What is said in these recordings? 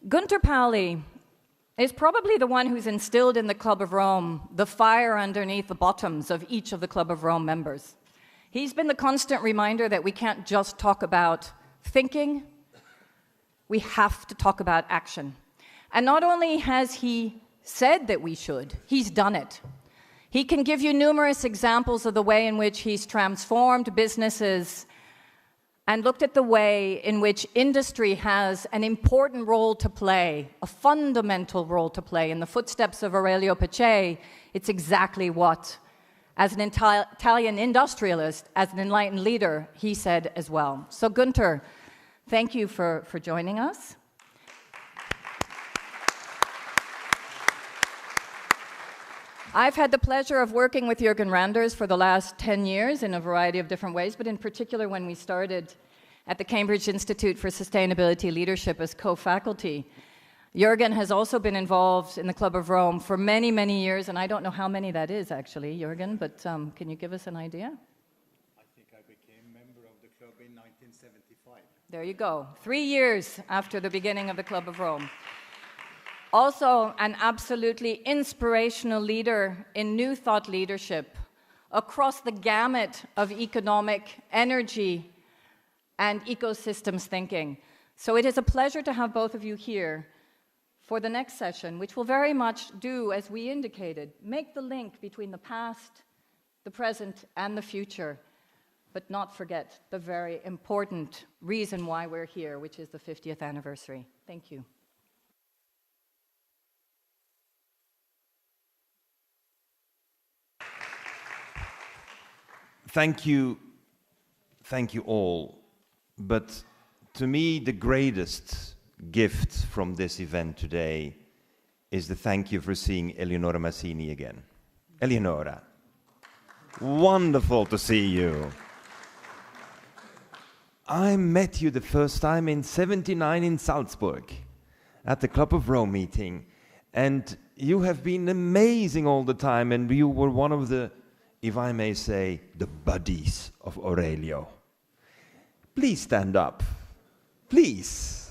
Gunter Pauli is probably the one who's instilled in the Club of Rome the fire underneath the bottoms of each of the Club of Rome members. He's been the constant reminder that we can't just talk about thinking, we have to talk about action. And not only has he said that we should, he's done it. He can give you numerous examples of the way in which he's transformed businesses and looked at the way in which industry has an important role to play, a fundamental role to play. In the footsteps of Aurelio Peccei, it's exactly what, as an Italian industrialist, as an enlightened leader, he said as well. So Gunter, thank you for joining us. I've had the pleasure of working with Jorgen Randers for the last 10 years in a variety of different ways, but in particular when we started at the Cambridge Institute for Sustainability Leadership as co-faculty. Jorgen has also been involved in the Club of Rome for many, many years, and I don't know how many that is actually, Jorgen, but can you give us an idea? I think I became member of the club in 1975. There you go, 3 years after the beginning of the Club of Rome. Also, an absolutely inspirational leader in New Thought leadership across the gamut of economic, energy, and ecosystems thinking. So it is a pleasure to have both of you here for the next session, which will very much do, as we indicated, make the link between the past, the present, and the future, but not forget the very important reason why we're here, which is the 50th anniversary. Thank you. Thank you all, but to me the greatest gift from this event today is the thank you for seeing Eleonora Massini again. Eleonora, wonderful to see you. I met you the first time in '79 in Salzburg at the Club of Rome meeting, and you have been amazing all the time, and you were one of the, if I may say, the buddies of Aurelio. Please stand up. Please.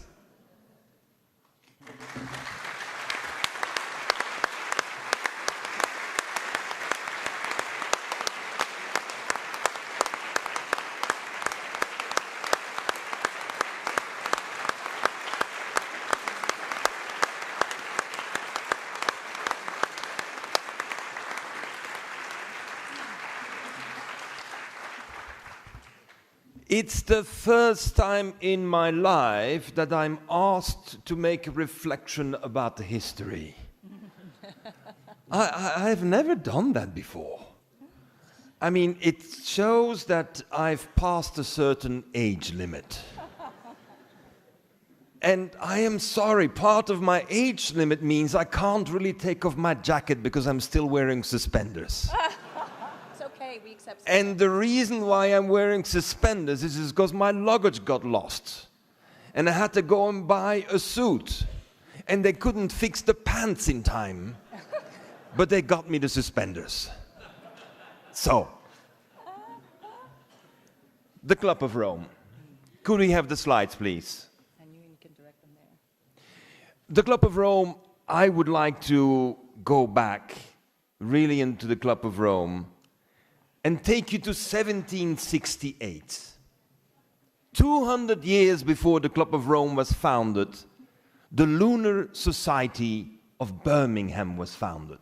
It's the first time in my life that I'm asked to make a reflection about the history. I've never done that before. I mean, it shows that I've passed a certain age limit. And I am sorry, part of my age limit means I can't really take off my jacket because I'm still wearing suspenders. We accept. And the reason why I'm wearing suspenders is because my luggage got lost. And I had to go and buy a suit. And they couldn't fix the pants in time. But they got me the suspenders. So, the Club of Rome. Could we have the slides, please? And you can direct them there. The Club of Rome, I would like to go back really into the Club of Rome and take you to 1768. 200 years before the Club of Rome was founded, the Lunar Society of Birmingham was founded.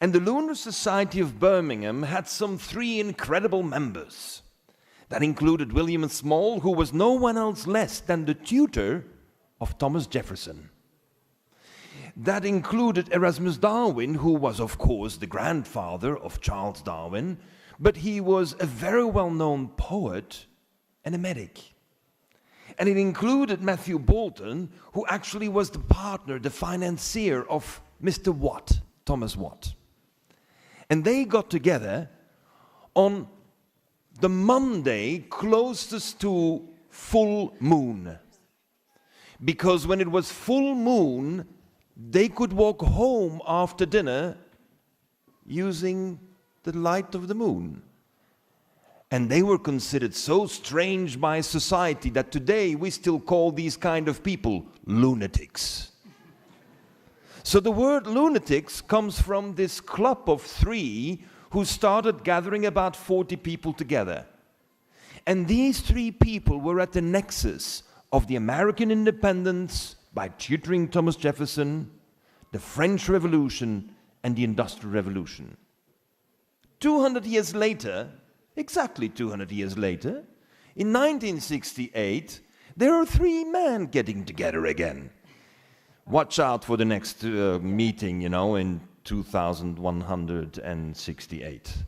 And the Lunar Society of Birmingham had some 3 incredible members. That included William Small, who was no one else less than the tutor of Thomas Jefferson. That included Erasmus Darwin, who was, of course, the grandfather of Charles Darwin, but he was a very well-known poet and a medic. And it included Matthew Boulton, who actually was the partner, the financier of Mr. Watt, Thomas Watt. And they got together on the Monday closest to full moon. Because when it was full moon, they could walk home after dinner using the light of the moon. And they were considered so strange by society that today we still call these kind of people lunatics. So the word lunatics comes from this club of 3 who started gathering about 40 people together. And these 3 people were at the nexus of the American independence by tutoring Thomas Jefferson, the French Revolution, and the Industrial Revolution. 200 years later, exactly 200 years later, in 1968, there are 3 men getting together again. Watch out for the next meeting, in 2168.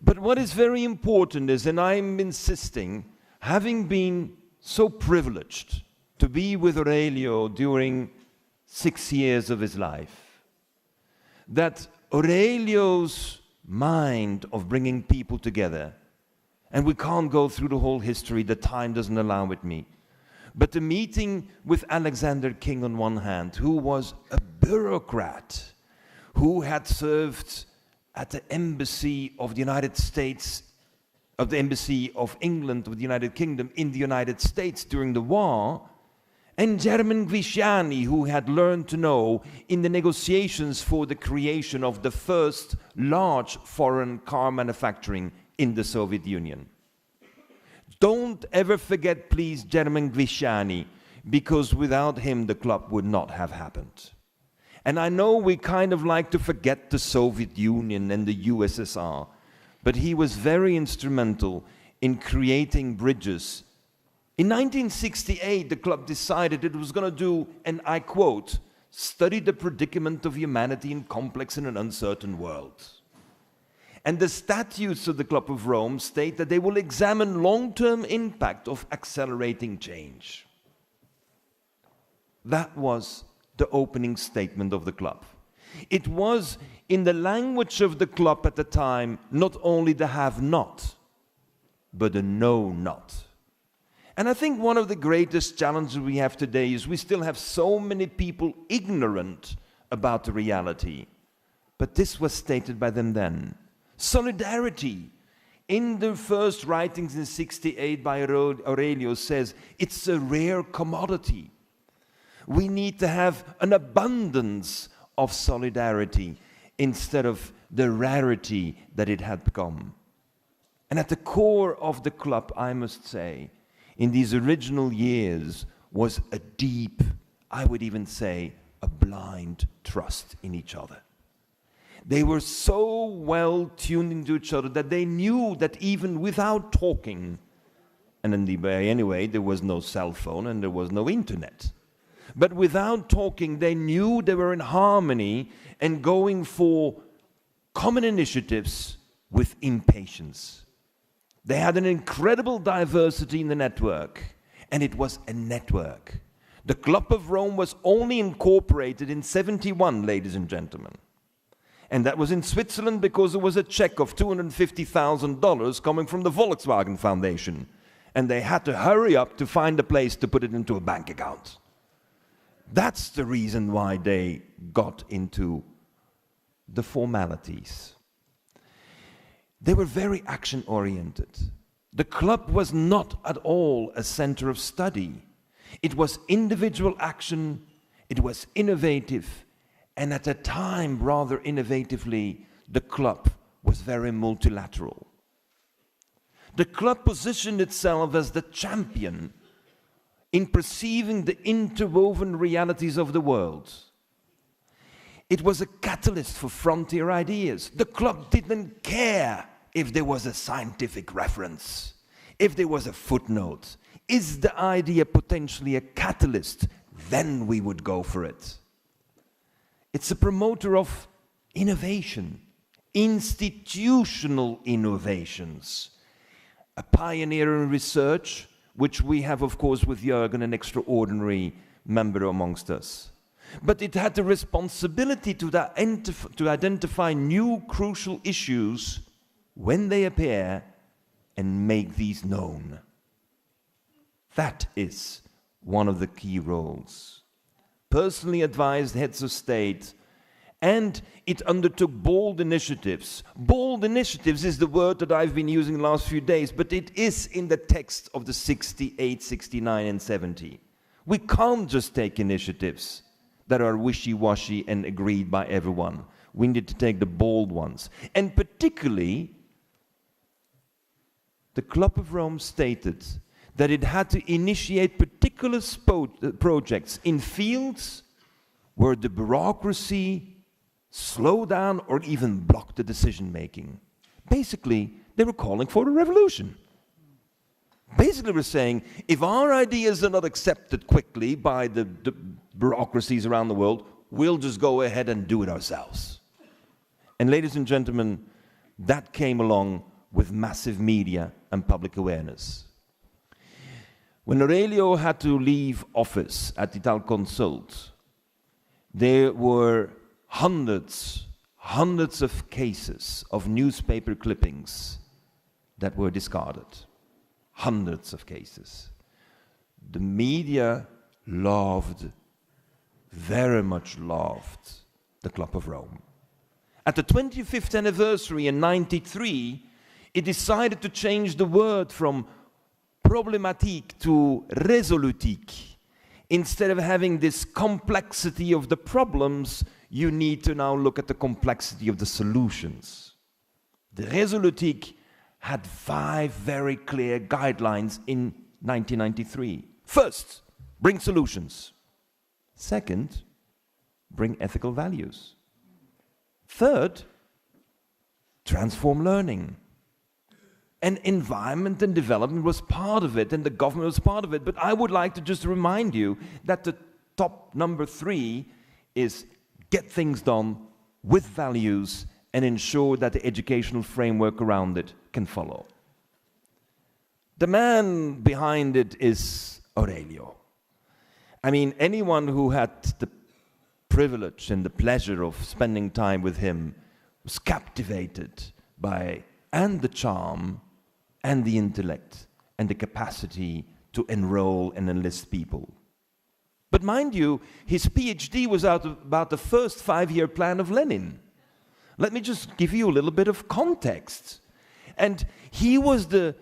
But what is very important is, and I'm insisting, having been so privileged to be with Aurelio during 6 years of his life, that Aurelio's mind of bringing people together, and we can't go through the whole history, the time doesn't allow it me, but the meeting with Alexander King on one hand, who was a bureaucrat, who had served at the embassy of the United States, of the embassy of England, of the United Kingdom in the United States during the war, and German Gvisciani, who had learned to know in the negotiations for the creation of the first large foreign car manufacturing in the Soviet Union. Don't ever forget, please, German Gvisciani, because without him the club would not have happened. And I know we kind of like to forget the Soviet Union and the USSR, but he was very instrumental in creating bridges. In 1968, the club decided it was going to do, and I quote, "study the predicament of humanity in complex and an uncertain world." And the statutes of the Club of Rome state that they will examine long-term impact of accelerating change. That was the opening statement of the club. It was, in the language of the club at the time, not only the have-not, but the know-not. And I think one of the greatest challenges we have today is we still have so many people ignorant about the reality. But this was stated by them then. Solidarity. In the first writings in 68 by Aurelio says it's a rare commodity. We need to have an abundance of solidarity instead of the rarity that it had become. And at the core of the club, I must say, in these original years was a deep, I would even say, a blind trust in each other. They were so well tuned into each other that they knew that even without talking, and anyway, there was no cell phone and there was no internet. But without talking, they knew they were in harmony and going for common initiatives with impatience. They had an incredible diversity in the network, and it was a network. The Club of Rome was only incorporated in 71, ladies and gentlemen. And that was in Switzerland because there was a check of $250,000 coming from the Volkswagen Foundation. And they had to hurry up to find a place to put it into a bank account. That's the reason why they got into the formalities. They were very action-oriented. The club was not at all a center of study. It was individual action, it was innovative, and at a time, rather innovatively, the club was very multilateral. The club positioned itself as the champion in perceiving the interwoven realities of the world. It was a catalyst for frontier ideas. The club didn't care if there was a scientific reference, if there was a footnote. Is the idea potentially a catalyst? Then we would go for it. It's a promoter of innovation, institutional innovations, a pioneer in research, which we have, of course, with Jorgen, an extraordinary member amongst us. But it had the responsibility to identify new crucial issues when they appear and make these known. That is one of the key roles. Personally advised heads of state And it undertook bold initiatives. Bold initiatives is the word that I've been using the last few days, but it is in the text of the 68, 69, and 70. We can't just take initiatives that are wishy-washy and agreed by everyone. We need to take the bold ones. And particularly, the Club of Rome stated that it had to initiate particular projects in fields where the bureaucracy slowed down or even blocked the decision-making. Basically, they were calling for a revolution. Basically, we're saying, if our ideas are not accepted quickly by the bureaucracies around the world, we'll just go ahead and do it ourselves. And ladies and gentlemen, that came along with massive media and public awareness. When Aurelio had to leave office at Italconsult, there were hundreds of cases of newspaper clippings that were discarded. Hundreds of cases. The media loved, very much loved, the Club of Rome. At the 25th anniversary in 93, it decided to change the word from problématique to résolutique. Instead of having this complexity of the problems, you need to now look at the complexity of the solutions. The résolutique had 5 very clear guidelines in 1993. First, bring solutions. Second, bring ethical values. Third, transform learning. And environment and development was part of it, and the government was part of it. But I would like to just remind you that the top number 3 is get things done with values and ensure that the educational framework around it can follow. The man behind it is Aurelio. I mean, anyone who had the privilege and the pleasure of spending time with him was captivated by and the charm and the intellect and the capacity to enroll and enlist people. But mind you, his PhD was out about the first 5-year plan of Lenin. Let me just give you a little bit of context. And he was the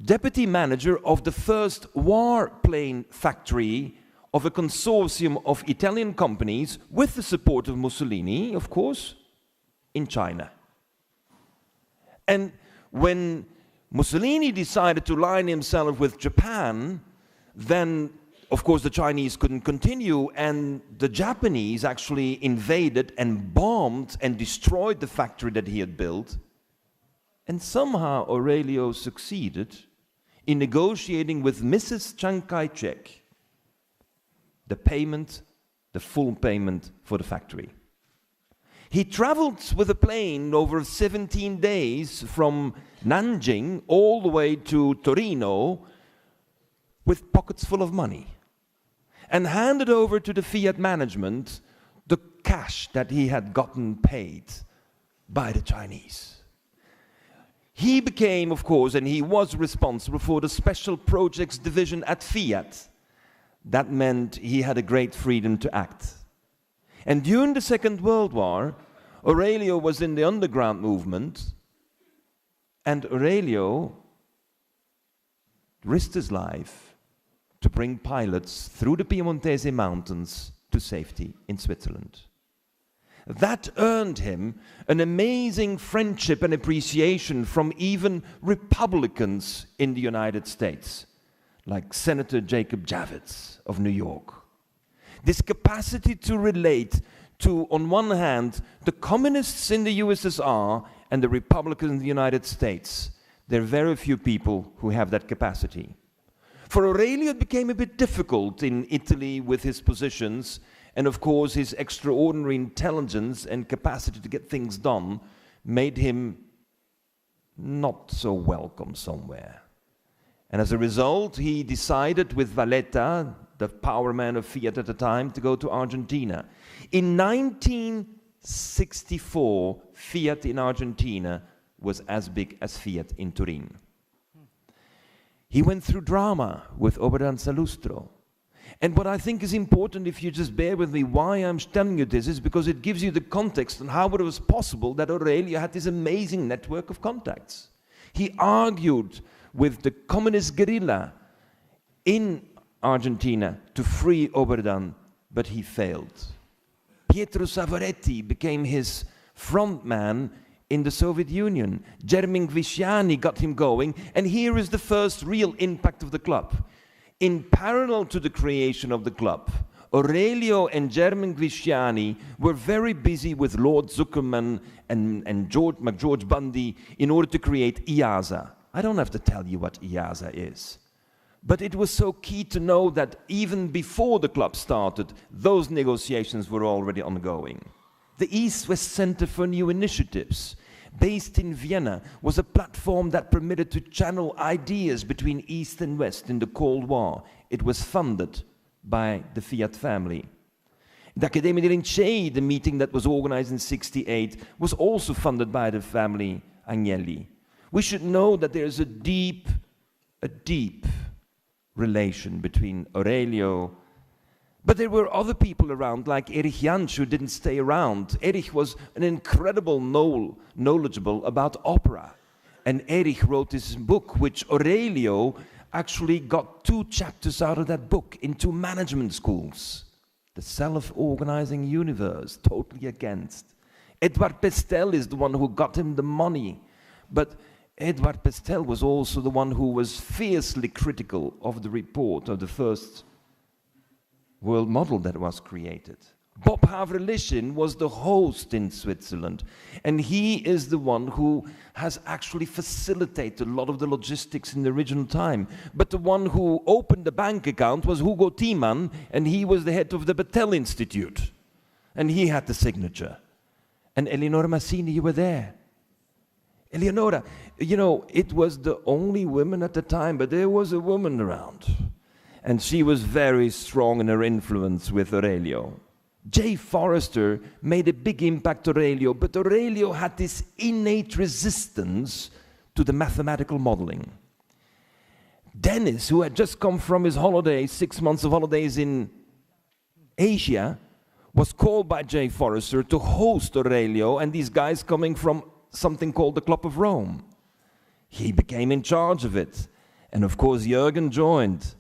deputy manager of the first warplane factory of a consortium of Italian companies with the support of Mussolini, of course, in China. And when Mussolini decided to align himself with Japan, then of course the Chinese couldn't continue, and the Japanese actually invaded and bombed and destroyed the factory that he had built. And somehow Aurelio succeeded in negotiating with Mrs. Chiang Kai-shek the full payment for the factory. He traveled with a plane over 17 days from Nanjing all the way to Torino with pockets full of money, and handed over to the Fiat management the cash that he had gotten paid by the Chinese. He became, of course, and he was responsible for the special projects division at Fiat. That meant he had a great freedom to act. And during the Second World War, Aurelio was in the underground movement, and Aurelio risked his life to bring pilots through the Piemontese mountains to safety in Switzerland. That earned him an amazing friendship and appreciation from even Republicans in the United States, like Senator Jacob Javits of New York. This capacity to relate to, on one hand, the communists in the USSR and the Republicans in the United States. There are very few people who have that capacity. For Aurelio, it became a bit difficult in Italy with his positions, and of course his extraordinary intelligence and capacity to get things done made him not so welcome somewhere. And as a result, he decided with Valletta, the power man of Fiat at the time, to go to Argentina. In 1964, Fiat in Argentina was as big as Fiat in Turin. He went through drama with Oberdanza Lustro. And what I think is important, if you just bear with me, why I'm telling you this, is because it gives you the context on how it was possible that Aurelio had this amazing network of contacts. He argued with the communist guerrilla in Argentina to free Oberdan, but he failed. Pietro Savoretti became his frontman in the Soviet Union. Germin Gvisciani got him going, and here is the first real impact of the club. In parallel to the creation of the club, Aurelio and Germin Gvisciani were very busy with Lord Zuckerman and George Bundy in order to create IASA. I don't have to tell you what IASA is. But it was so key to know that even before the club started, those negotiations were already ongoing. The East-West Center for New Initiatives, based in Vienna, was a platform that permitted to channel ideas between East and West in the Cold War. It was funded by the Fiat family. The Accademia dei Lincei, the meeting that was organized in '68, was also funded by the family Agnelli. We should know that there is a deep relation between Aurelio. But there were other people around, like Erich Jansch, who didn't stay around. Erich was an incredible knowledgeable about opera. And Erich wrote this book, which Aurelio actually got 2 chapters out of that book into management schools. The self-organizing universe, totally against. Edward Pestel is the one who got him the money. But Edward Pestel was also the one who was fiercely critical of the report of the first world model that was created. Bob Havrelichen was the host in Switzerland, and he is the one who has actually facilitated a lot of the logistics in the original time. But the one who opened the bank account was Hugo Thiemann, and he was the head of the Battelle Institute, and he had the signature. And Eleonora Massini, you were there. Eleonora, you know, it was the only woman at the time, but there was a woman around. And she was very strong in her influence with Aurelio. Jay Forrester made a big impact on Aurelio, but Aurelio had this innate resistance to the mathematical modeling. Dennis, who had just come from his holidays, 6 months of holidays in Asia, was called by Jay Forrester to host Aurelio and these guys coming from something called the Club of Rome. He became in charge of it. And of course, Jorgen joined.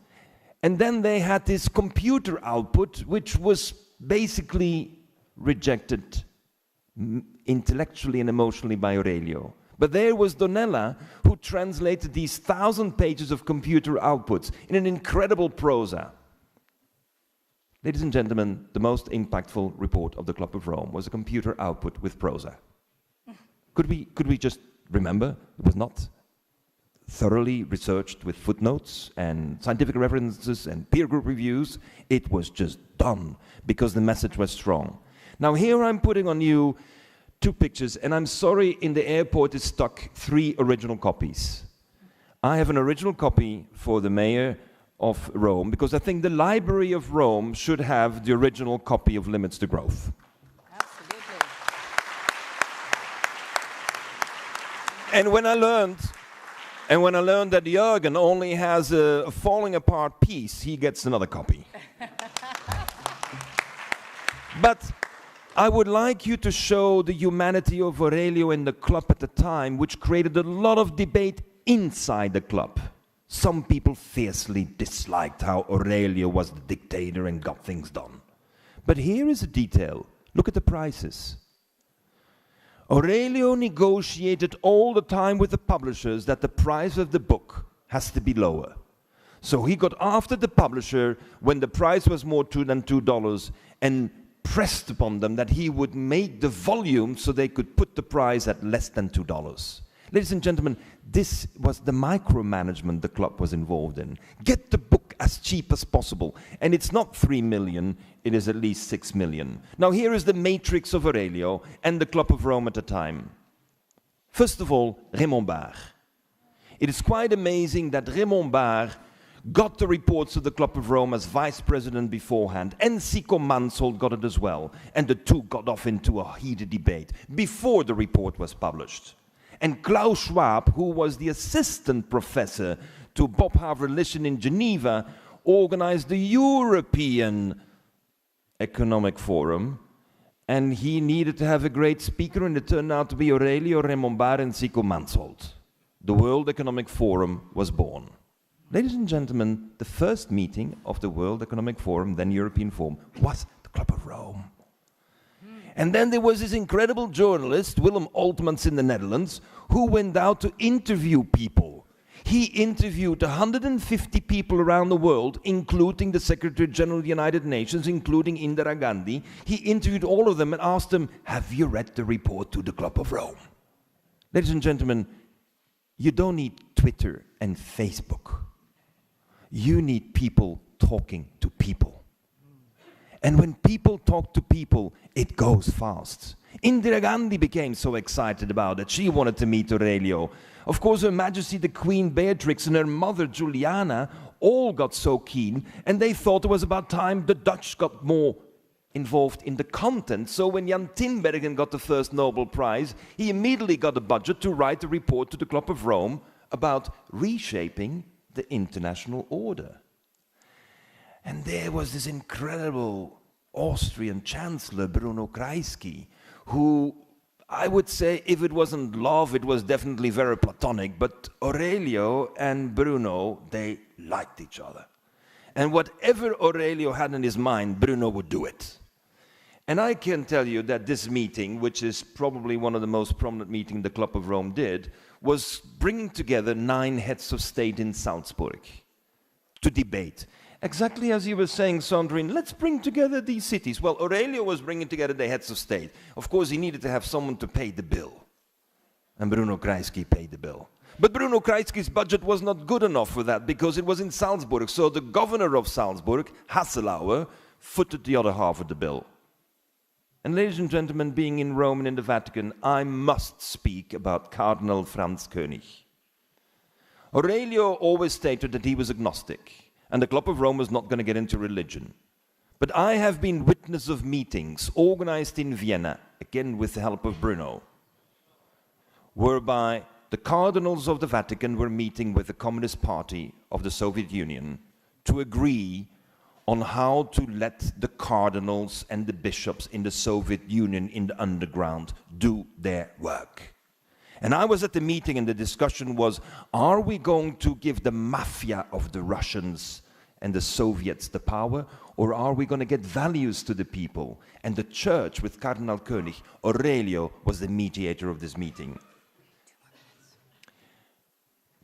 And then they had this computer output, which was basically rejected intellectually and emotionally by Aurelio. But there was Donella, who translated these 1,000 pages of computer outputs in an incredible prosa. Ladies and gentlemen, the most impactful report of the Club of Rome was a computer output with prosa. Could we just remember it was not thoroughly researched with footnotes and scientific references and peer group reviews. It was just done because the message was strong. Now here I'm putting on you 2 pictures, and I'm sorry, in the airport is stuck 3 original copies. I have an original copy for the mayor of Rome because I think the Library of Rome should have the original copy of Limits to Growth. Absolutely. And when I learned that Jorgen only has a falling apart piece, he gets another copy. But I would like you to show the humanity of Aurelio in the club at the time, which created a lot of debate inside the club. Some people fiercely disliked how Aurelio was the dictator and got things done. But here is a detail. Look at the prices. Aurelio negotiated all the time with the publishers that the price of the book has to be lower. So he got after the publisher when the price was more than $2 and pressed upon them that he would make the volume so they could put the price at less than $2. Ladies and gentlemen, this was the micromanagement the club was involved in. Get the book as cheap as possible. And it's not 3 million, it is at least 6 million. Now here is the matrix of Aurelio and the Club of Rome at the time. First of all, Raymond Barre. It is quite amazing that Raymond Barre got the reports of the Club of Rome as vice president beforehand. Enrico Mansold got it as well. And the two got off into a heated debate before the report was published. And Klaus Schwab, who was the assistant professor to Bob Havrelichen in Geneva, organized the European Economic Forum, and he needed to have a great speaker, and it turned out to be Aurelio Remombar and Zico Mansholt. The World Economic Forum was born. Ladies and gentlemen, the first meeting of the World Economic Forum, then European Forum, was the Club of Rome. And then there was this incredible journalist, Willem Oltmans in the Netherlands, who went out to interview people. He interviewed 150 people around the world, including the Secretary General of the United Nations, including Indira Gandhi. He interviewed all of them and asked them, have you read the report to the Club of Rome? Ladies and gentlemen, you don't need Twitter and Facebook. You need people talking to people. And when people talk to people, it goes fast. Indira Gandhi became so excited about it. She wanted to meet Aurelio. Of course, Her Majesty the Queen Beatrix and her mother Juliana all got so keen, and they thought it was about time the Dutch got more involved in the content. So when Jan Tinbergen got the first Nobel Prize, he immediately got a budget to write a report to the Club of Rome about reshaping the international order. And there was this incredible Austrian Chancellor, Bruno Kreisky, who, I would say, if it wasn't love, it was definitely very platonic, but Aurelio and Bruno, they liked each other. And whatever Aurelio had in his mind, Bruno would do it. And I can tell you that this meeting, which is probably one of the most prominent meetings the Club of Rome did, was bringing together 9 heads of state in Salzburg to debate. Exactly as you were saying, Sandrine, let's bring together these cities. Well, Aurelio was bringing together the heads of state. Of course, he needed to have someone to pay the bill. And Bruno Kreisky paid the bill. But Bruno Kreisky's budget was not good enough for that because it was in Salzburg. So the governor of Salzburg, Hasselauer, footed the other half of the bill. And ladies and gentlemen, being in Rome and in the Vatican, I must speak about Cardinal Franz König. Aurelio always stated that he was agnostic, and the Club of Rome was not going to get into religion. But I have been witness of meetings organized in Vienna, again with the help of Bruno, whereby the cardinals of the Vatican were meeting with the Communist Party of the Soviet Union to agree on how to let the cardinals and the bishops in the Soviet Union in the underground do their work. And I was at the meeting and the discussion was, are we going to give the mafia of the Russians and the Soviets the power, or are we going to get values to the people? And the church with Cardinal König, Aurelio, was the mediator of this meeting.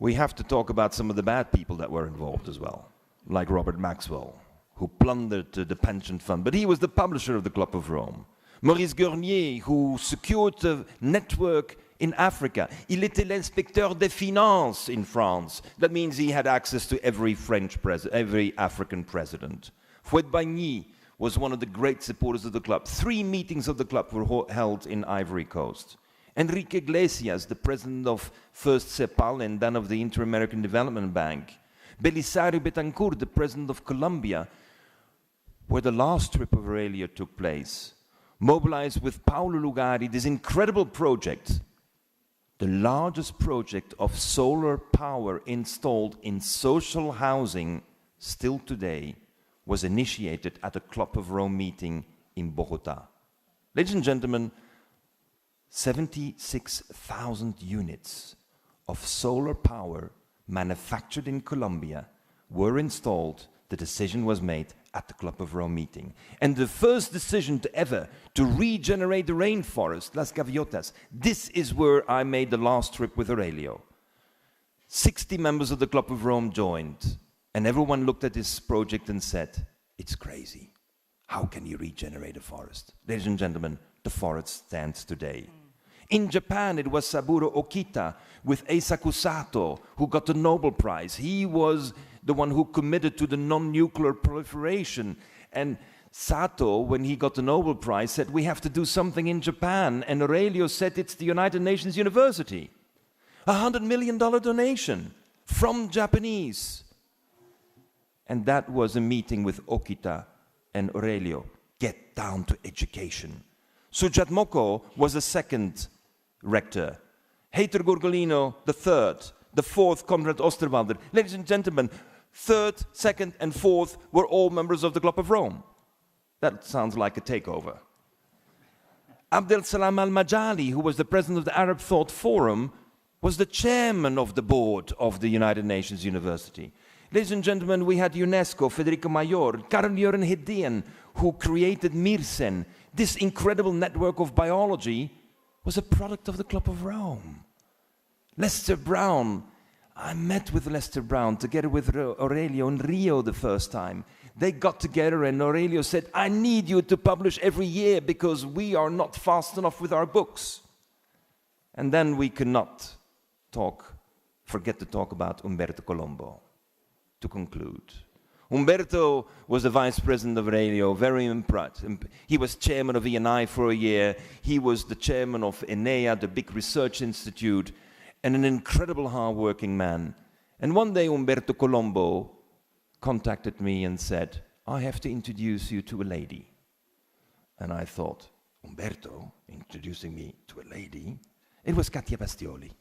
We have to talk about some of the bad people that were involved as well, like Robert Maxwell, who plundered the pension fund, but he was the publisher of the Club of Rome. Maurice Guernier, who secured the network in Africa. Il était l'inspecteur des finances in France. That means he had access to every every African president. Fouet-Bagny was one of the great supporters of the club. 3 meetings of the club were held in Ivory Coast. Enrique Iglesias, the president of first CEPAL and then of the Inter-American Development Bank. Belisario Betancourt, the president of Colombia, where the last trip of Aurelio took place, mobilized with Paulo Lugari this incredible project, the largest project of solar power installed in social housing still today, was initiated at a Club of Rome meeting in Bogota. Ladies and gentlemen, 76,000 units of solar power manufactured in Colombia were installed. The decision was made at the Club of Rome meeting. And the first decision to regenerate the rainforest, Las Gaviotas, this is where I made the last trip with Aurelio. 60 members of the Club of Rome joined, and everyone looked at this project and said, it's crazy. How can you regenerate a forest? Ladies and gentlemen, the forest stands today. In Japan, it was Saburo Okita with Eisaku Sato who got the Nobel Prize. He was the one who committed to the non-nuclear proliferation. And Sato, when he got the Nobel Prize, said, we have to do something in Japan. And Aurelio said, it's the United Nations University. $100 million donation from Japanese. And that was a meeting with Okita and Aurelio. Get down to education. Sujat Moko was the second rector. Heitor Gorgolino, the third. The fourth, Konrad Osterwalder. Ladies and gentlemen, third, second, and fourth were all members of the Club of Rome. That sounds like a takeover. Abdel Salam al-Majali, who was the president of the Arab Thought Forum, was the chairman of the board of the United Nations University. Ladies and gentlemen, we had UNESCO, Federico Mayor, Carl-Johan Hedén, who created MIRSEN. This incredible network of biology was a product of the Club of Rome. Lester Brown, I met with Lester Brown together with Aurelio in Rio the first time. They got together and Aurelio said, I need you to publish every year because we are not fast enough with our books. And then we cannot forget to talk about Umberto Colombo. To conclude, Umberto was the vice president of Aurelio, very impressed. He was chairman of ENI for a year. He was the chairman of ENEA, the big research institute, and an incredible hard-working man. And one day Umberto Colombo contacted me and said, I have to introduce you to a lady. And I thought, Umberto introducing me to a lady? It was Katia Bastioli.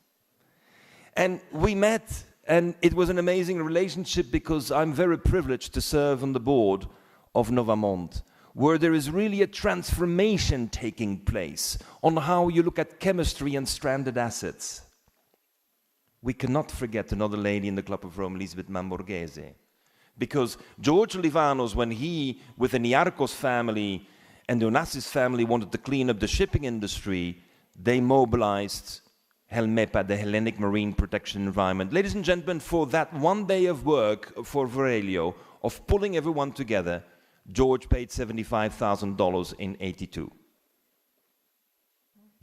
And we met. And it was an amazing relationship because I'm very privileged to serve on the board of Novamont, where there is really a transformation taking place on how you look at chemistry and stranded assets. We cannot forget another lady in the Club of Rome, Elisabeth Mamborghese, because George Livanos, when he, with the Niarchos family and the Onassis family, wanted to clean up the shipping industry, they mobilized Helmepa, the Hellenic Marine Protection Environment. Ladies and gentlemen, for that one day of work for Aurelio, of pulling everyone together, George paid $75,000 in '82.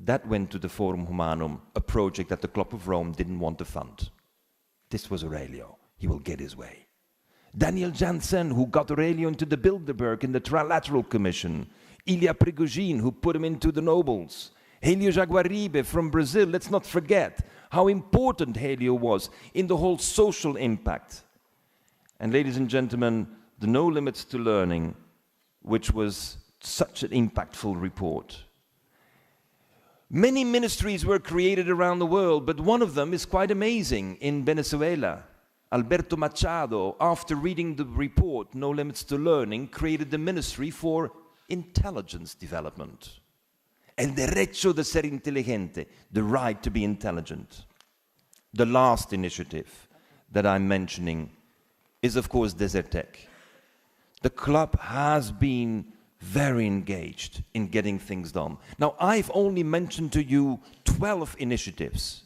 That went to the Forum Humanum, a project that the Club of Rome didn't want to fund. This was Aurelio. He will get his way. Daniel Janssen, who got Aurelio into the Bilderberg in the Trilateral Commission. Ilya Prigozhin, who put him into the Nobles. Helio Jaguaribe from Brazil. Let's not forget how important Helio was in the whole social impact. And ladies and gentlemen, the No Limits to Learning, which was such an impactful report. Many ministries were created around the world, but one of them is quite amazing in Venezuela. Alberto Machado, after reading the report, No Limits to Learning, created the Ministry for Intelligence Development. El derecho de ser inteligente, the right to be intelligent. The last initiative that I'm mentioning is, of course, Desertec. The club has been very engaged in getting things done. Now, I've only mentioned to you 12 initiatives.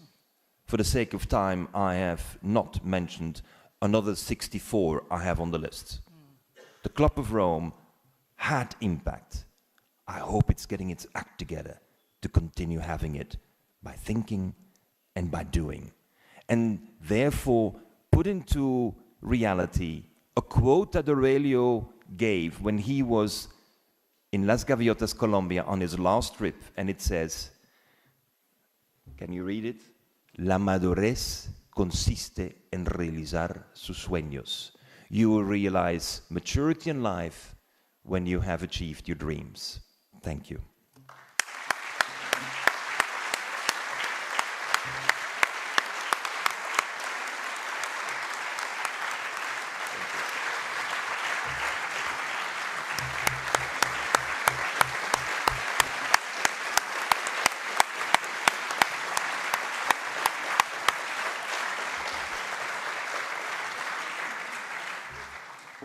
For the sake of time, I have not mentioned another 64 I have on the list. The Club of Rome had impact. I hope it's getting its act together to continue having it by thinking and by doing. And therefore, put into reality a quote that Aurelio gave when he was in Las Gaviotas, Colombia, on his last trip, and it says, can you read it? La madurez consiste en realizar sus sueños. You will realize maturity in life when you have achieved your dreams. Thank you.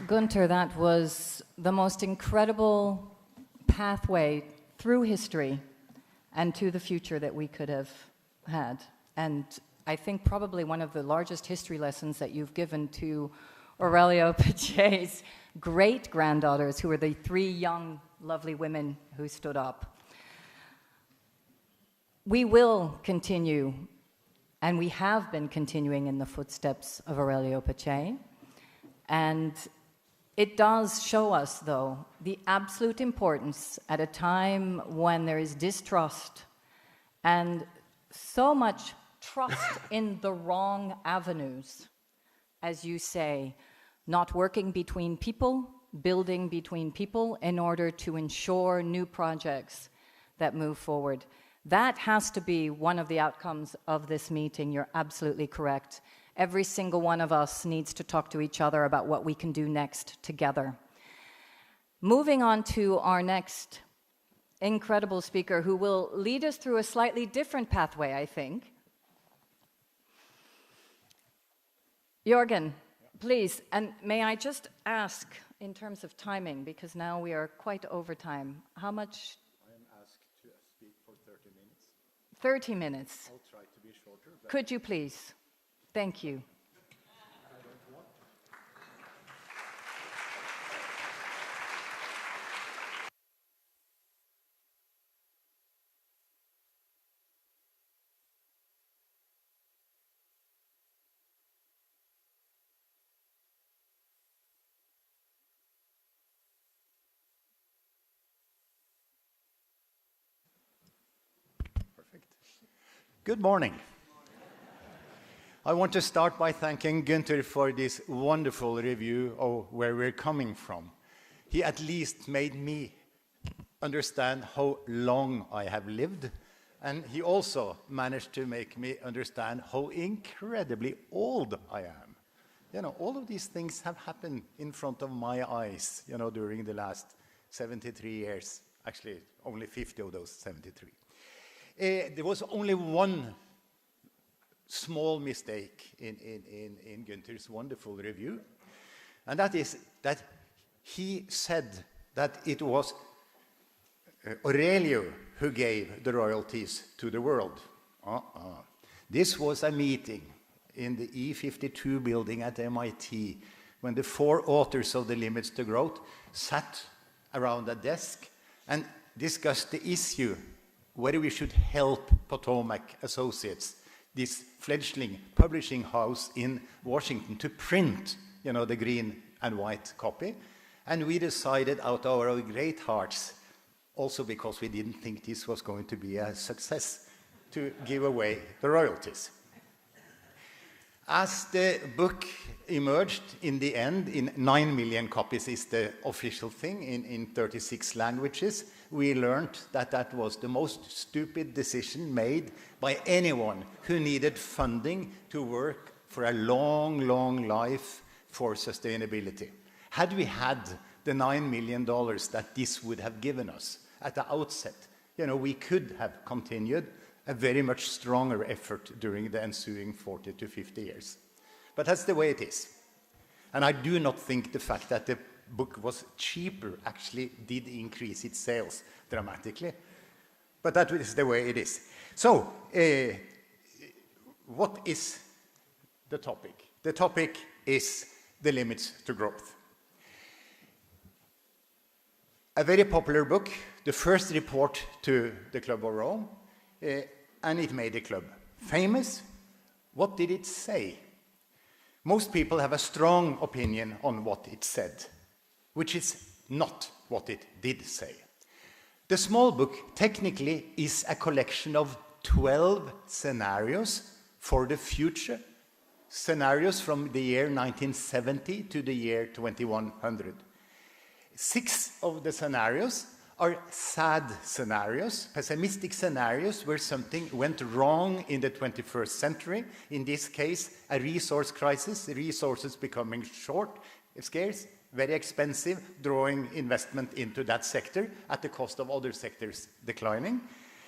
Gunter, that was the most incredible pathway through history and to the future that we could have had. And I think probably one of the largest history lessons that you've given to Aurelio Pache's great-granddaughters, who were the 3 young, lovely women who stood up. We will continue, and we have been continuing in the footsteps of Aurelio Pache. And it does show us, though, the absolute importance at a time when there is distrust and so much trust in the wrong avenues, as you say, not working between people, building between people in order to ensure new projects that move forward. That has to be one of the outcomes of this meeting. You're absolutely correct. Every single one of us needs to talk to each other about what we can do next together. Moving on to our next incredible speaker, who will lead us through a slightly different pathway, I think. Jorgen, please, and may I just ask, in terms of timing, because now we are quite over time, how much? I am asked to speak for 30 minutes. 30 minutes. I'll try to be shorter. But Could you please? Thank you. I don't want to. Perfect. Good morning. I want to start by thanking Gunter for this wonderful review of where we're coming from. He at least made me understand how long I have lived, and he also managed to make me understand how incredibly old I am. You know, all of these things have happened in front of my eyes, you know, during the last 73 years. Actually, only 50 of those 73. There was only one small mistake in Gunter's wonderful review, and that is that he said that it was Aurelio who gave the royalties to the world. This was a meeting in the E52 building at MIT when the 4 authors of The Limits to Growth sat around a desk and discussed the issue whether we should help Potomac Associates, this fledgling publishing house in Washington, to print, you know, the green and white copy. And we decided out of our great hearts, also because we didn't think this was going to be a success, to give away the royalties. As the book emerged in the end, in 9 million copies is the official thing, in 36 languages, we learned that that was the most stupid decision made by anyone who needed funding to work for a long, long life for sustainability. Had we had the $9 million that this would have given us at the outset, you know, we could have continued a very much stronger effort during the ensuing 40 to 50 years. But that's the way it is. And I do not think the fact that the book was cheaper actually did increase its sales dramatically. But that is the way it is. So, what is the topic? The topic is the limits to growth. A very popular book, the first report to the Club of Rome, and it made the club famous. What did it say? Most people have a strong opinion on what it said, which is not what it did say. The small book technically is a collection of 12 scenarios for the future, scenarios from the year 1970 to the year 2100. 6 of the scenarios are sad scenarios, pessimistic scenarios where something went wrong in the 21st century. In this case, a resource crisis, resources becoming short, scarce, very expensive, drawing investment into that sector at the cost of other sectors declining.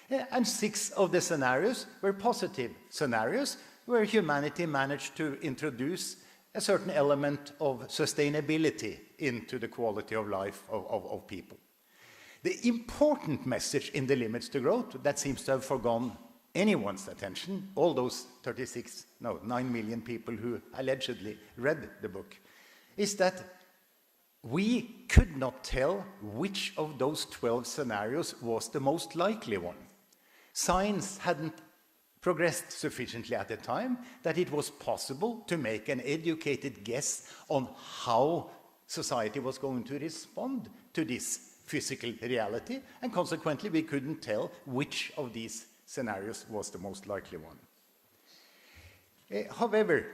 And 6 of the scenarios were positive scenarios where humanity managed to introduce a certain element of sustainability into the quality of life of people. The important message in The Limits to Growth that seems to have forgone anyone's attention, all those 9 million people who allegedly read the book, is that we could not tell which of those 12 scenarios was the most likely one. Science hadn't progressed sufficiently at the time that it was possible to make an educated guess on how society was going to respond to this physical reality, and consequently we couldn't tell which of these scenarios was the most likely one. However,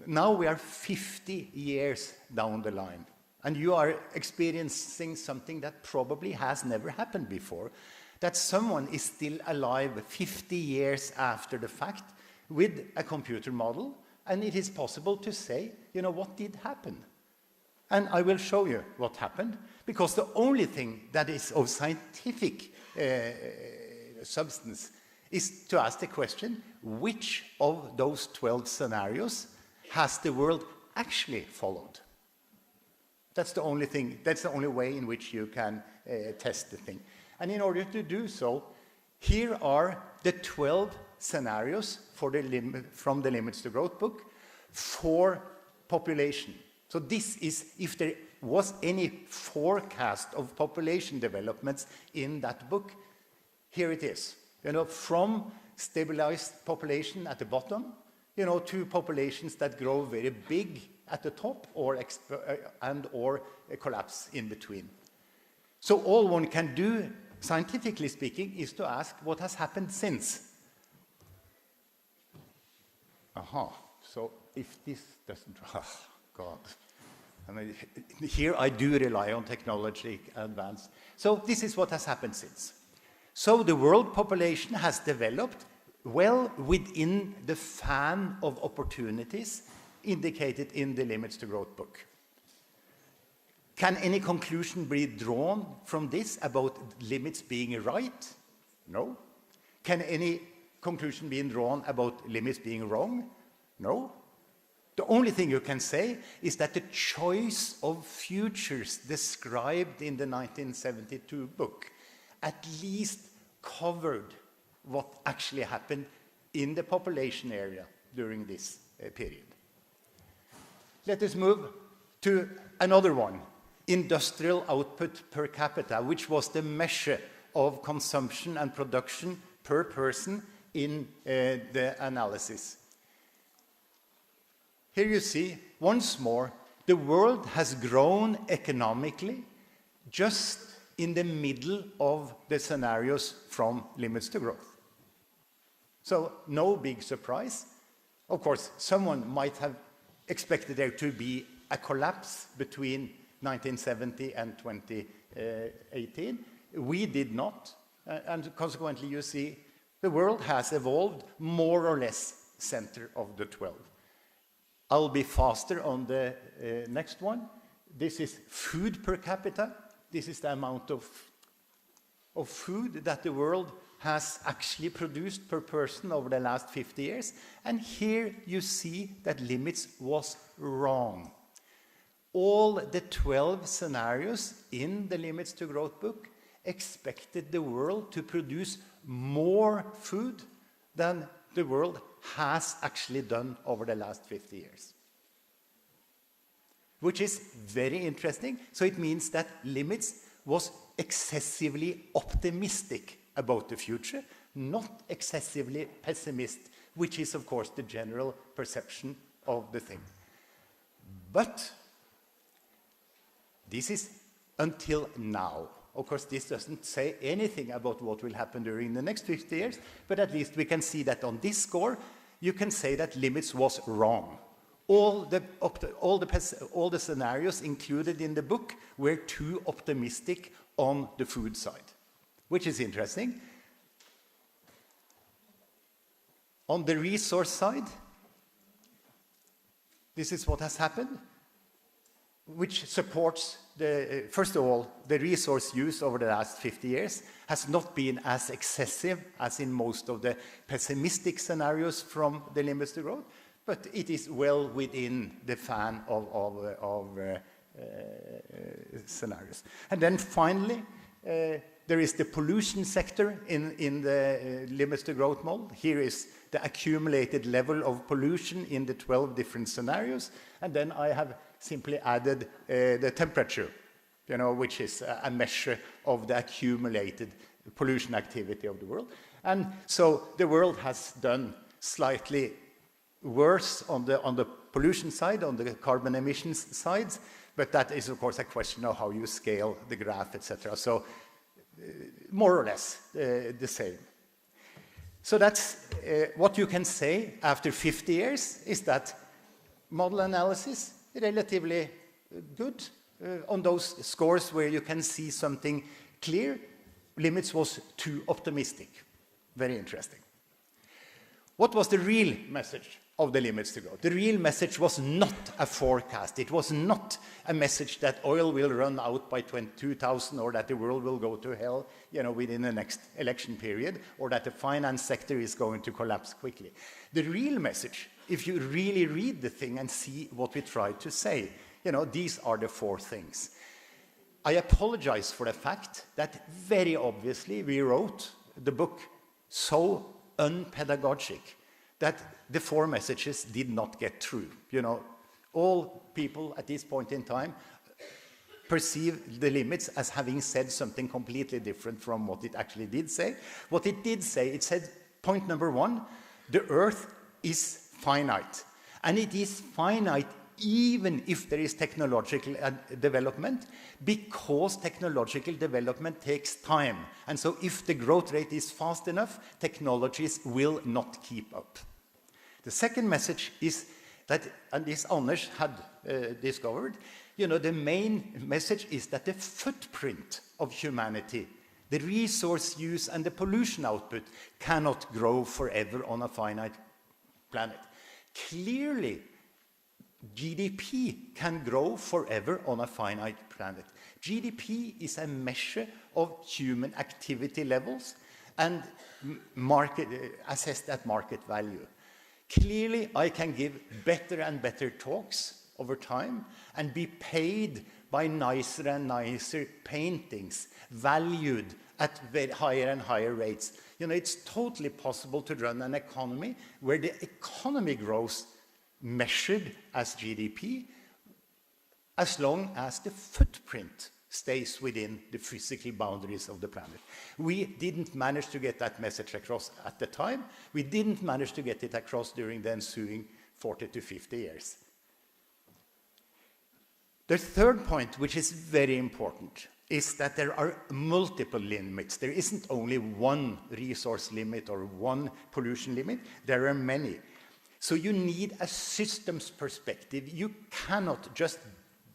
now we are 50 years down the line, and you are experiencing something that probably has never happened before, that someone is still alive 50 years after the fact with a computer model, and it is possible to say, you know, what did happen? And I will show you what happened, because the only thing that is of scientific substance is to ask the question, which of those 12 scenarios has the world actually followed? That's the only thing, that's the only way in which you can test the thing. And in order to do so, here are the 12 scenarios for from the Limits to Growth book for population. So this is if there was any forecast of population developments in that book, here it is. You know, from stabilized population at the bottom, you know, to populations that grow very big at the top or collapse in between. So all one can do, scientifically speaking, is to ask what has happened since. So if this doesn't, oh God. I mean, here I do rely on technology advance. So this is what has happened since. So the world population has developed well within the fan of opportunities indicated in the Limits to Growth book. Can any conclusion be drawn from this about limits being right? No. Can any conclusion be drawn about limits being wrong? No. The only thing you can say is that the choice of futures described in the 1972 book at least covered what actually happened in the population area during this period. Let us move to another one, industrial output per capita, which was the measure of consumption and production per person in the analysis. Here you see, once more, the world has grown economically just in the middle of the scenarios from Limits to Growth. So no big surprise. Of course, someone might have expected there to be a collapse between 1970 and 2018. We did not, and consequently you see the world has evolved more or less center of the 12. I'll be faster on the next one. This is food per capita. This is the amount of food that the world has actually produced per person over the last 50 years. And here you see that limits was wrong. All the 12 scenarios in the Limits to Growth book expected the world to produce more food than the world has actually done over the last 50 years. Which is very interesting. So it means that Limits was excessively optimistic about the future, not excessively pessimistic, which is, of course, the general perception of the thing. But this is until now. Of course, this doesn't say anything about what will happen during the next 50 years, but at least we can see that on this score, you can say that Limits was wrong. All the scenarios included in the book were too optimistic on the food side, which is interesting. On the resource side, this is what has happened, which supports first of all, the resource use over the last 50 years has not been as excessive as in most of the pessimistic scenarios from the Limits to Growth, but it is well within the fan of scenarios. And then finally, there is the pollution sector in the Limits to Growth model. Here is the accumulated level of pollution in the 12 different scenarios, and then I have simply added the temperature, you know, which is a measure of the accumulated pollution activity of the world. And so the world has done slightly worse on the pollution side, on the carbon emissions sides, but that is, of course, a question of how you scale the graph, etc. So more or less the same. So that's what you can say after 50 years is that model analysis relatively good on those scores where you can see something clear. Limits was too optimistic. Very interesting. What was the real message of the limits to growth? The real message was not a forecast. It was not a message that oil will run out by 2000 or that the world will go to hell, within the next election period, or that the finance sector is going to collapse quickly. The real message, if you really read the thing and see what we tried to say, these are the 4 things. I apologize for the fact that very obviously we wrote the book so unpedagogic that the 4 messages did not get through. All people at this point in time perceive the limits as having said something completely different from what it actually did say. What it did say, it said, point number 1, the Earth is finite. And it is finite even if there is technological development, because technological development takes time. And so if the growth rate is fast enough, technologies will not keep up. The second message is that, and this Anders had discovered, the main message is that the footprint of humanity, the resource use and the pollution output, cannot grow forever on a finite planet. Clearly, GDP can grow forever on a finite planet. GDP is a measure of human activity levels and assessed at market value. Clearly, I can give better and better talks over time and be paid by nicer and nicer paintings, valued at higher and higher rates. It's totally possible to run an economy where the economy grows measured as GDP, as long as the footprint stays within the physical boundaries of the planet. We didn't manage to get that message across at the time. We didn't manage to get it across during the ensuing 40 to 50 years. The third point, which is very important, is that there are multiple limits. There isn't only one resource limit or one pollution limit. There are many. So you need a systems perspective. You cannot just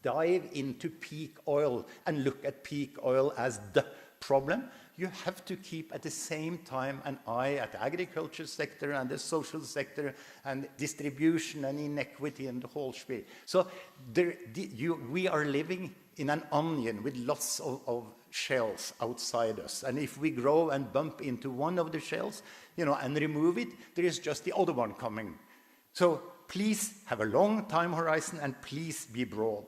dive into peak oil and look at peak oil as the problem. You have to keep at the same time an eye at the agriculture sector and the social sector and distribution and inequity and the whole spiel. So we are living in an onion with lots of shells outside us. And if we grow and bump into one of the shells, and remove it, there is just the other one coming. So please have a long time horizon and please be broad.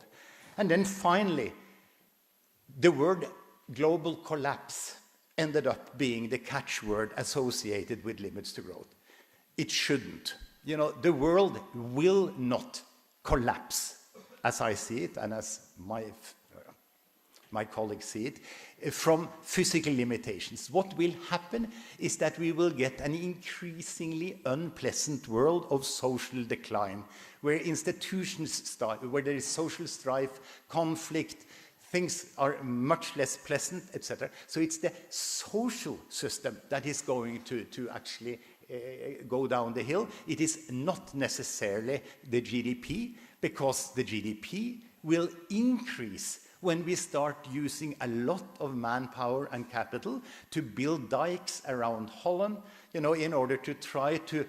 And then finally, the word global collapse ended up being the catchword associated with limits to growth. It shouldn't. The world will not collapse, as I see it and as my colleagues see it, from physical limitations. What will happen is that we will get an increasingly unpleasant world of social decline, where institutions start, where there is social strife, conflict, things are much less pleasant, etc. So it's the social system that is going to actually go down the hill. It is not necessarily the GDP, because the GDP will increase when we start using a lot of manpower and capital to build dikes around Holland, in order to try to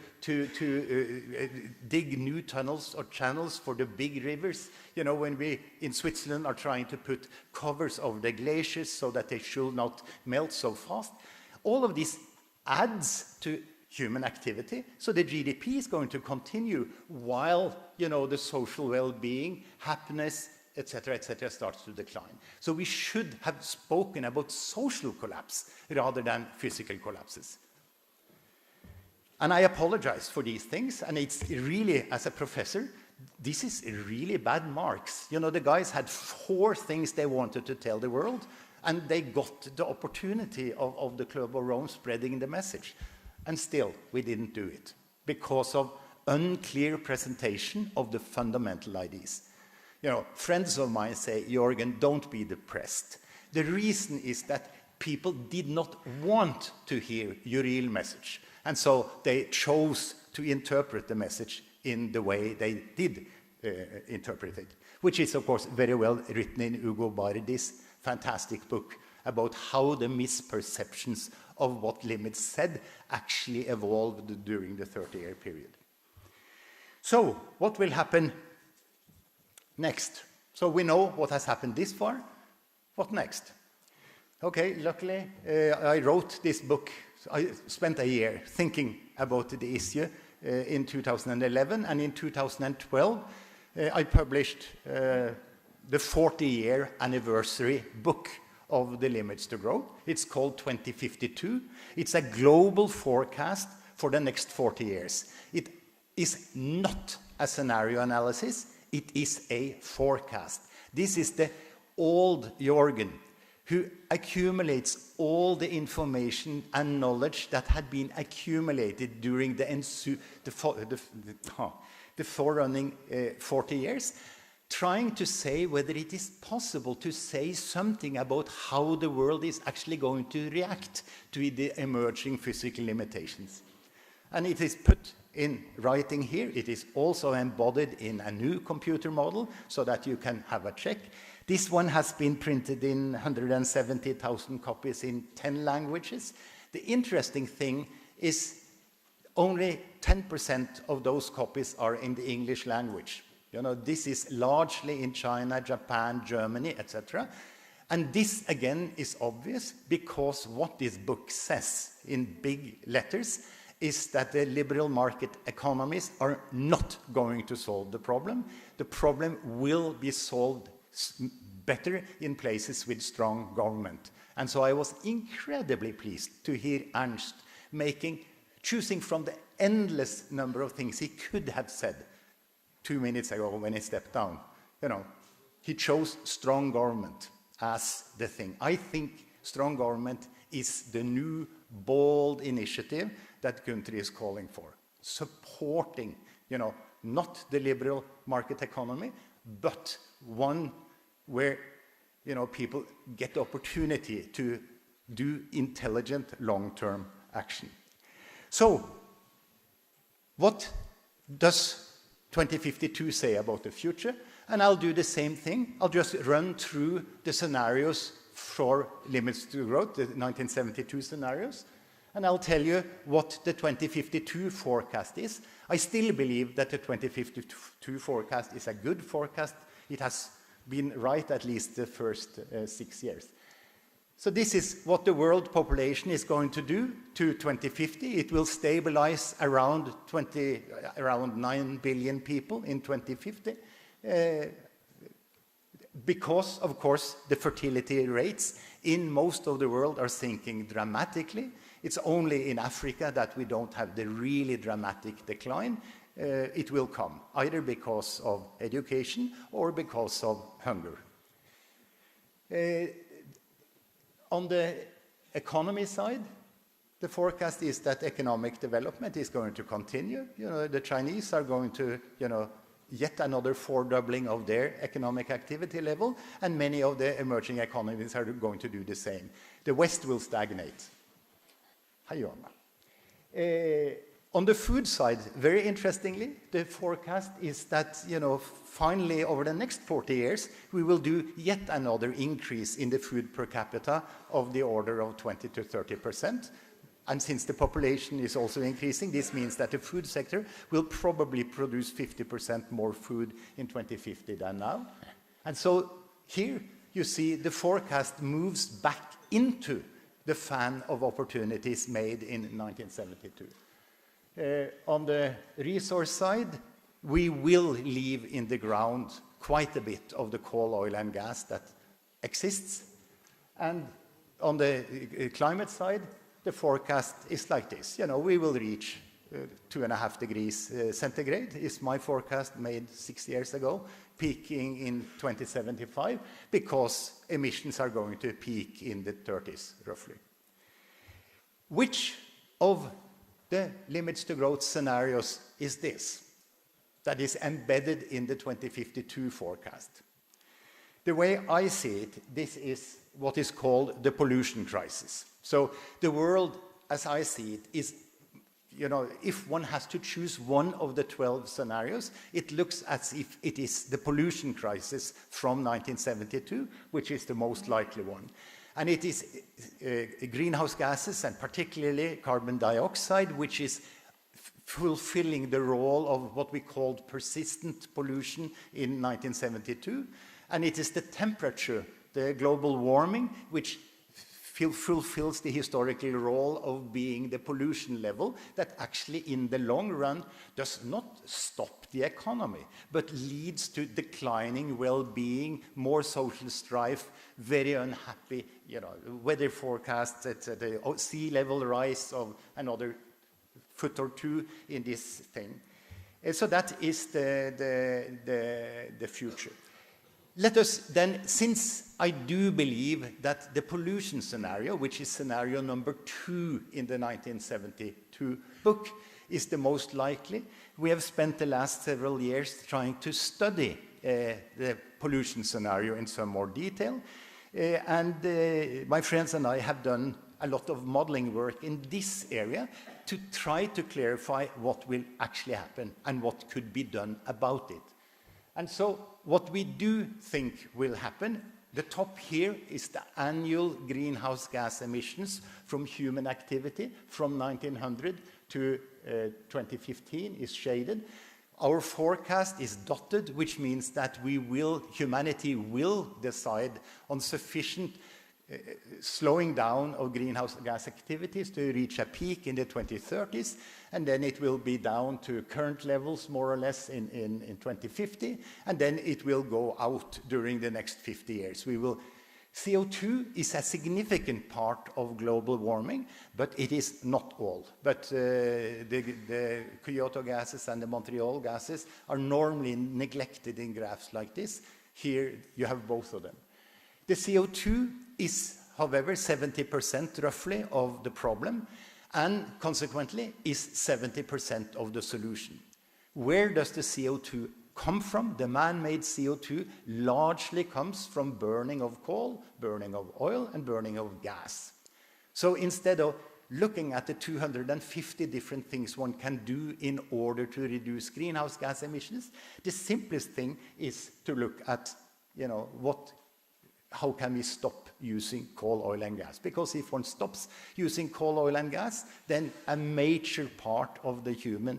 dig new tunnels or channels for the big rivers. When we in Switzerland are trying to put covers over the glaciers so that they should not melt so fast. All of this adds to human activity, so the GDP is going to continue while, the social well-being, happiness, etc., starts to decline. So we should have spoken about social collapse rather than physical collapses. And I apologize for these things, and it's really, as a professor, this is really bad marks. The guys had 4 things they wanted to tell the world, and they got the opportunity of the Club of Rome spreading the message. And still, we didn't do it because of unclear presentation of the fundamental ideas. Friends of mine say, Jorgen, don't be depressed. The reason is that people did not want to hear your real message. And so they chose to interpret the message in the way they did interpret it, which is, of course, very well written in Ugo Bardi's fantastic book about how the misperceptions of what limits said actually evolved during the 30-year period. So, what will happen next? So we know what has happened this far. What next? Okay, luckily, I wrote this book. I spent a year thinking about the issue in 2011, and in 2012, I published the 40-year anniversary book of the limits to growth. It's called 2052. It's a global forecast for the next 40 years. It is not a scenario analysis, it is a forecast. This is the old Jorgen, who accumulates all the information and knowledge that had been accumulated during the forerunning 40 years, trying to say whether it is possible to say something about how the world is actually going to react to the emerging physical limitations. And it is put in writing here. It is also embodied in a new computer model so that you can have a check. This one has been printed in 170,000 copies in 10 languages. The interesting thing is only 10% of those copies are in the English language. You know, this is largely in China, Japan, Germany, etc. And this, again, is obvious because what this book says in big letters is that the liberal market economies are not going to solve the problem. The problem will be solved better in places with strong government. And so I was incredibly pleased to hear Ernst choosing from the endless number of things he could have said 2 minutes ago when he stepped down. You know, he chose strong government as the thing. I think strong government is the new bold initiative that Gunter is calling for, supporting, you know, not the liberal market economy, but one where, you know, people get the opportunity to do intelligent long-term action. So, what does 2052 say about the future? And I'll do the same thing. I'll just run through the scenarios for limits to growth, the 1972 scenarios, and I'll tell you what the 2052 forecast is. I still believe that the 2052 forecast is a good forecast. It has been right at least the first 6 years. So this is what the world population is going to do to 2050. It will stabilize around 9 billion people in 2050. Because, of course, the fertility rates in most of the world are sinking dramatically. It's only in Africa that we don't have the really dramatic decline. It will come, either because of education or because of hunger. On the economy side, the forecast is that economic development is going to continue. You know, the Chinese are going to, you know, yet another four-doubling of their economic activity level, and many of the emerging economies are going to do the same. The West will stagnate. Hi, Johan. On the food side, very interestingly, the forecast is that, you know, finally, over the next 40 years, we will do yet another increase in the food per capita of the order of 20 to 30%. And since the population is also increasing, this means that the food sector will probably produce 50% more food in 2050 than now. And so here you see the forecast moves back into the fan of opportunities made in 1972. On the resource side, we will leave in the ground quite a bit of the coal, oil, and gas that exists. And on the climate side, the forecast is like this. You know, we will reach 2.5 degrees centigrade, is my forecast made 6 years ago, peaking in 2075, because emissions are going to peak in the 30s, roughly. Which of the limits to growth scenarios is this that is embedded in the 2052 forecast? The way I see it, this is what is called the pollution crisis. So the world, as I see it, is, you know, if one has to choose one of the 12 scenarios, it looks as if it is the pollution crisis from 1972, which is the most likely one. And it is greenhouse gases, and particularly carbon dioxide, which is fulfilling the role of what we called persistent pollution in 1972. And it is the temperature, the global warming, which fulfills the historical role of being the pollution level that actually in the long run does not stop the economy, but leads to declining well-being, more social strife, very unhappy, weather forecasts, etc., sea level rise of another foot or two in this thing. And so that is the future. Let us then, since I do believe that the pollution scenario, which is scenario number 2 in the 1972 book, is the most likely, we have spent the last several years trying to study the pollution scenario in some more detail. My friends and I have done a lot of modeling work in this area to try to clarify what will actually happen and what could be done about it. And so what we do think will happen, the top here is the annual greenhouse gas emissions from human activity from 1900 to 2015 is shaded. Our forecast is dotted, which means that humanity will decide on sufficient slowing down of greenhouse gas activities to reach a peak in the 2030s, and then it will be down to current levels more or less in 2050, and then it will go out during the next 50 years. CO2 is a significant part of global warming, but it is not all. But the Kyoto gases and the Montreal gases are normally neglected in graphs like this. Here you have both of them. The CO2 is, however, 70% roughly of the problem, and consequently is 70% of the solution. Where does the CO2 come from? The man-made CO2 largely comes from burning of coal, burning of oil, and burning of gas. So instead of looking at the 250 different things one can do in order to reduce greenhouse gas emissions, the simplest thing is to look at, how can we stop using coal, oil, and gas? Because if one stops using coal, oil, and gas, then a major part of the human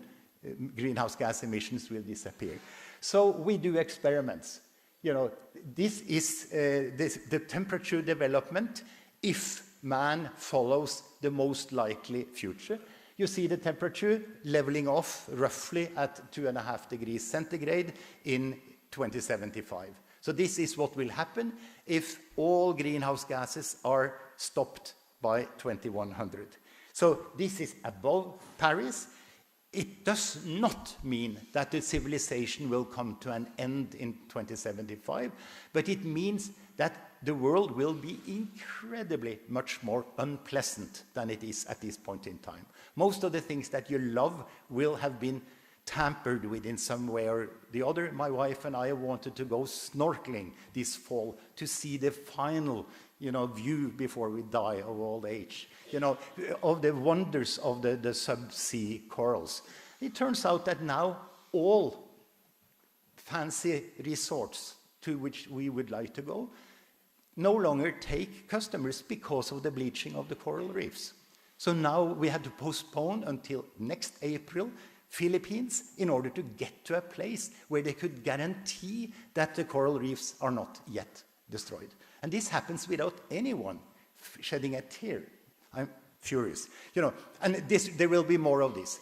greenhouse gas emissions will disappear. So we do experiments. This is the temperature development if man follows the most likely future. You see the temperature leveling off roughly at 2.5 degrees centigrade in 2075. So this is what will happen if all greenhouse gases are stopped by 2100. So this is above Paris. It does not mean that the civilization will come to an end in 2075, but it means that the world will be incredibly much more unpleasant than it is at this point in time. Most of the things that you love will have been tampered with in some way or the other. My wife and I wanted to go snorkeling this fall to see the final, view before we die of old age, of the wonders of the subsea corals. It turns out that now all fancy resorts to which we would like to go no longer take customers because of the bleaching of the coral reefs. So now we had to postpone until next April Philippines in order to get to a place where they could guarantee that the coral reefs are not yet destroyed. And this happens without anyone shedding a tear. I'm furious. And there will be more of this.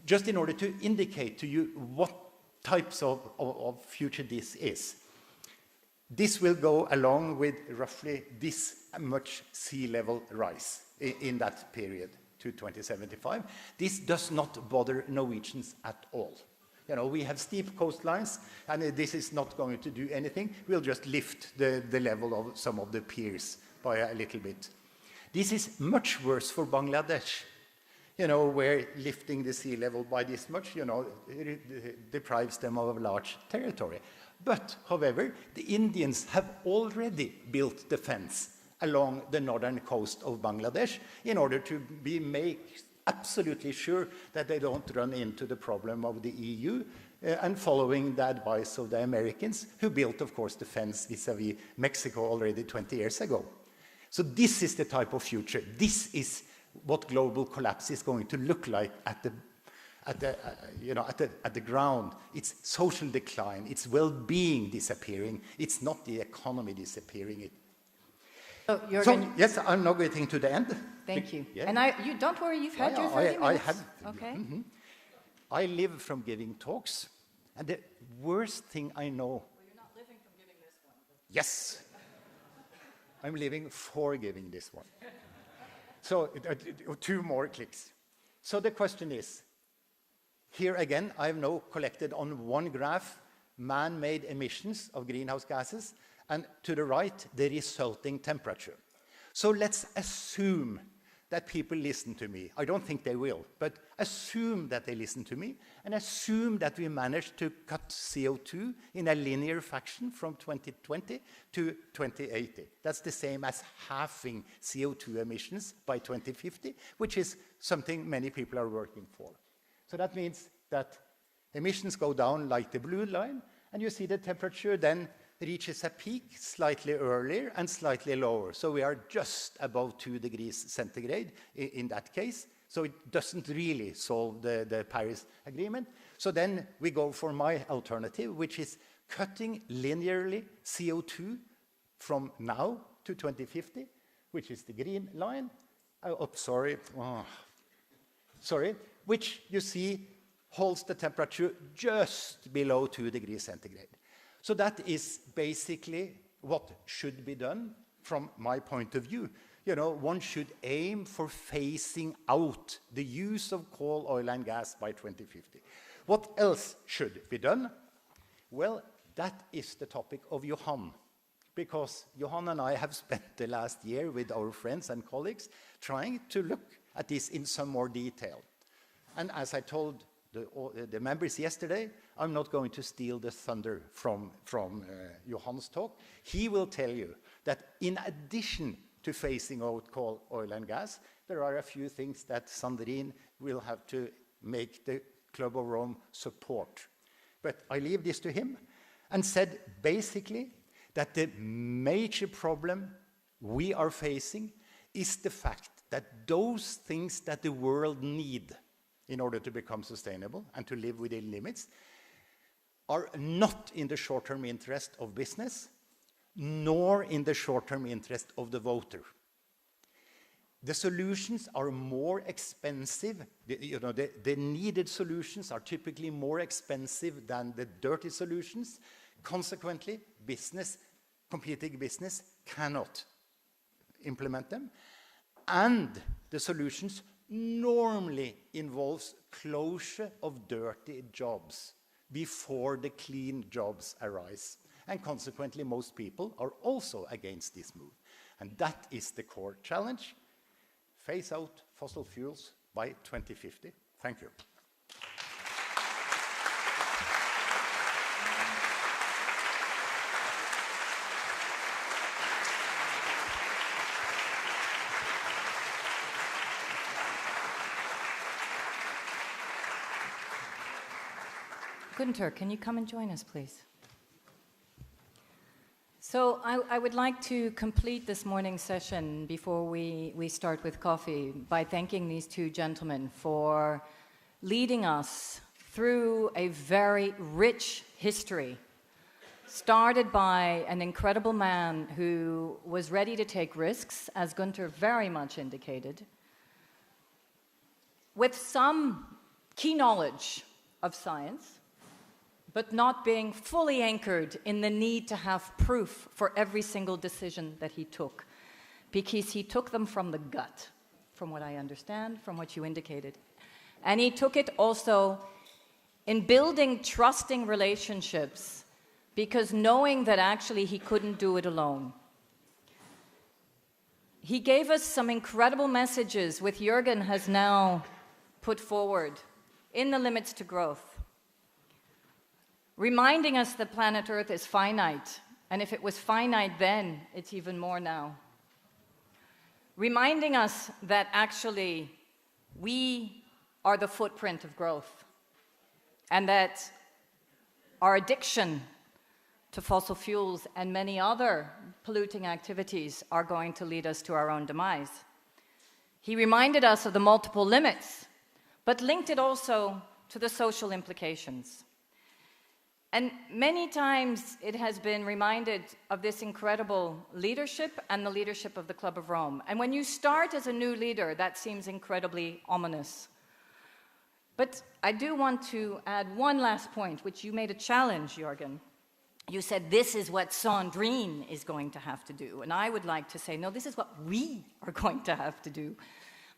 Just in order to indicate to you what types of future this is. This will go along with roughly this much sea level rise in that period to 2075. This does not bother Norwegians at all. We have steep coastlines, and this is not going to do anything. We'll just lift the level of some of the piers by a little bit. This is much worse for Bangladesh, where lifting the sea level by this much, deprives them of a large territory. But, however, the Indians have already built the fence along the northern coast of Bangladesh in order to make absolutely sure that they don't run into the problem of the EU and following the advice of the Americans, who built, of course, the fence vis-à-vis Mexico already 20 years ago. So this is the type of future. This is what global collapse is going to look like at the ground. It's social decline, it's well-being disappearing, it's not the economy disappearing. So, Jorgen, yes, I'm now getting to the end. Thank you. Yeah. And you don't worry, you've had your 30 minutes. I have. Okay. Mm-hmm. I live from giving talks, and the worst thing I know. Well, you're not living from giving this one. Yes, I'm living for giving this one. So 2 more clicks. So the question is, here again, I've now collected on one graph man-made emissions of greenhouse gases, and to the right, the resulting temperature. So let's assume that people listen to me. I don't think they will, but assume that they listen to me, and assume that we managed to cut CO2 in a linear fashion from 2020 to 2080. That's the same as halving CO2 emissions by 2050, which is something many people are working for. So that means that emissions go down like the blue line, and you see the temperature then reaches a peak slightly earlier and slightly lower. So we are just above 2 degrees centigrade in that case. So it doesn't really solve the Paris Agreement. So then we go for my alternative, which is cutting linearly CO2 from now to 2050, which is the green line. Sorry, which you see holds the temperature just below 2 degrees centigrade. So that is basically what should be done from my point of view. You know, one should aim for phasing out the use of coal, oil, and gas by 2050. What else should be done? Well, that is the topic of Johan, because Johan and I have spent the last year with our friends and colleagues trying to look at this in some more detail. And as I told the members yesterday, I'm not going to steal the thunder from Johan's talk. He will tell you that in addition to phasing out coal, oil, and gas, there are a few things that Sandrine will have to make the Club of Rome support. But I leave this to him and said basically that the major problem we are facing is the fact that those things that the world needs in order to become sustainable and to live within limits are not in the short-term interest of business, nor in the short-term interest of the voter. The solutions are more expensive. The needed solutions are typically more expensive than the dirty solutions. Consequently, competing business cannot implement them. And the solutions normally involves closure of dirty jobs before the clean jobs arise. And consequently, most people are also against this move. And that is the core challenge. Phase out fossil fuels by 2050. Thank you. Gunter, can you come and join us, please? So I would like to complete this morning's session before we start with coffee by thanking these 2 gentlemen for leading us through a very rich history, started by an incredible man who was ready to take risks, as Gunter very much indicated, with some key knowledge of science, but not being fully anchored in the need to have proof for every single decision that he took, because he took them from the gut, from what I understand, from what you indicated. And he took it also in building trusting relationships, because knowing that actually he couldn't do it alone. He gave us some incredible messages, which Jorgen has now put forward in the Limits to Growth, reminding us that planet Earth is finite, and if it was finite then, it's even more now. Reminding us that actually we are the footprint of growth, and that our addiction to fossil fuels and many other polluting activities are going to lead us to our own demise. He reminded us of the multiple limits, but linked it also to the social implications. And many times it has been reminded of this incredible leadership and the leadership of the Club of Rome. And when you start as a new leader, that seems incredibly ominous. But I do want to add one last point, which you made a challenge, Jorgen. You said, this is what Sandrine is going to have to do. And I would like to say, no, this is what we are going to have to do.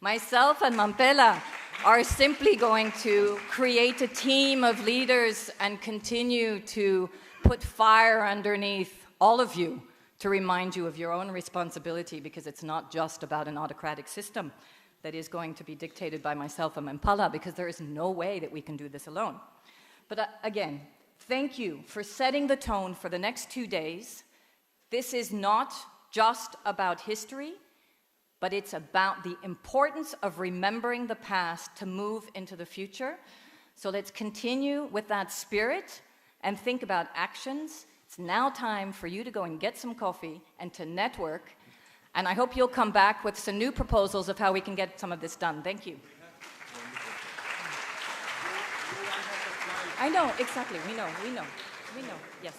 Myself and Mampela are simply going to create a team of leaders and continue to put fire underneath all of you to remind you of your own responsibility, because it's not just about an autocratic system that is going to be dictated by myself and Mampela, because there is no way that we can do this alone. But again, thank you for setting the tone for the next 2 days. This is not just about history, but it's about the importance of remembering the past to move into the future. So let's continue with that spirit and think about actions. It's now time for you to go and get some coffee and to network. And I hope you'll come back with some new proposals of how we can get some of this done. Thank you. I know, exactly. We know. Yes.